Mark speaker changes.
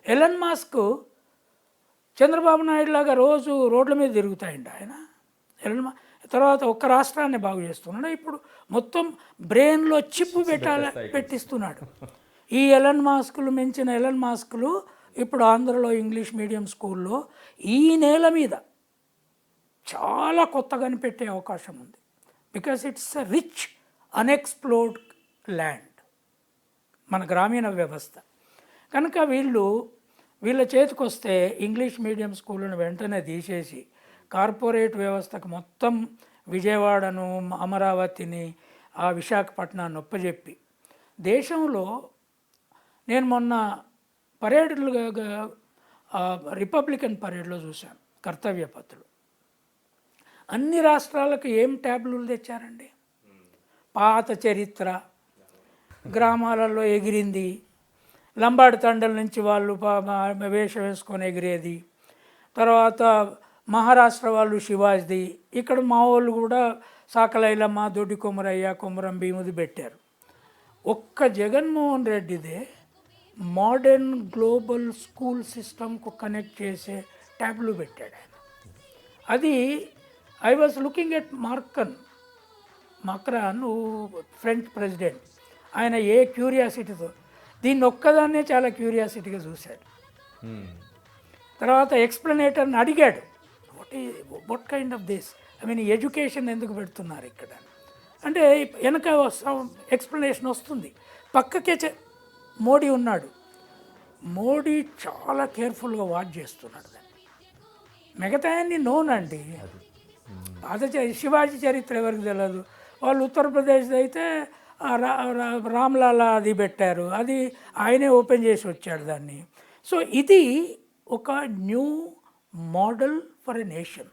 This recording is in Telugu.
Speaker 1: ఎలన్ మాస్క్ చంద్రబాబు నాయుడు లాగా రోజు రోడ్ల మీద తిరుగుతాయండి ఆయన. తర్వాత ఒక్క రాష్ట్రాన్ని బాగు చేస్తున్నాడు, ఇప్పుడు మొత్తం బ్రెయిన్లో చిప్పు పెట్టిస్తున్నాడు. ఈ ఎలన్ మాస్కులు మించిన ఎలన్ మాస్కులు ఇప్పుడు ఆంధ్రలో ఇంగ్లీష్ మీడియం స్కూల్లో ఈ నేల మీద చాలా కొత్తగా పెట్టే అవకాశం ఉంది. Because it's a rich unexplored land మన గ్రామీణ వ్యవస్థ. కనుక వీళ్ళ చేతికి వస్తే ఇంగ్లీష్ మీడియం స్కూళ్ళను వెంటనే తీసేసి కార్పొరేట్ వ్యవస్థకు మొత్తం విజయవాడను, అమరావతిని, ఆ విశాఖపట్నాన్ని ఒప్పజెప్పి దేశంలో నేను మొన్న పరేడ్లుగా రిపబ్లికన్ పరేడ్లో చూశాను కర్తవ్య పథులు. అన్ని రాష్ట్రాలకు ఏం ట్యాబ్లు తెచ్చారండి. పాత చరిత్ర, గ్రామాలలో ఎగిరింది, లంబాడి తండల నుంచి వాళ్ళు వేషం వేసుకొని ఎగిరేది, తర్వాత మహారాష్ట్ర వాళ్ళు శివాజీది, ఇక్కడ మా వాళ్ళు కూడా సాకలైలమ్మ, దొడ్డి కొమరయ్య, కొమరం భీముది పెట్టారు. ఒక్క జగన్మోహన్ రెడ్డిదే మోడర్న్ గ్లోబల్ స్కూల్ సిస్టమ్కు కనెక్ట్ చేసే ట్యాబ్లు పెట్టాడు ఆయన. అది I was looking at Macron French president, ఆయన ఏ క్యూరియాసిటీతో దీన్ని ఒక్కదాన్నే చాలా క్యూరియాసిటీగా చూశాడు. తర్వాత ఎక్స్ప్లెనేటర్ని అడిగాడు, what kind of this, I mean education ఎందుకు పెడుతున్నారు ఇక్కడ అంటే వెనక ఎక్స్ప్లెనేషన్ వస్తుంది. పక్కకే మోడీ ఉన్నాడు, మోడీ చాలా కేర్ఫుల్గా వాచ్ చేస్తున్నాడు దాన్ని. మిగతా అన్ని నోనండి. పాత శివాజీ చరిత్ర ఎవరికి తెలియదు. వాళ్ళు ఉత్తరప్రదేశ్ అయితే రామ్లాలా అది పెట్టారు, అది ఆయనే ఓపెన్ చేసి వచ్చాడు దాన్ని. సో ఇది ఒక new model for a nation.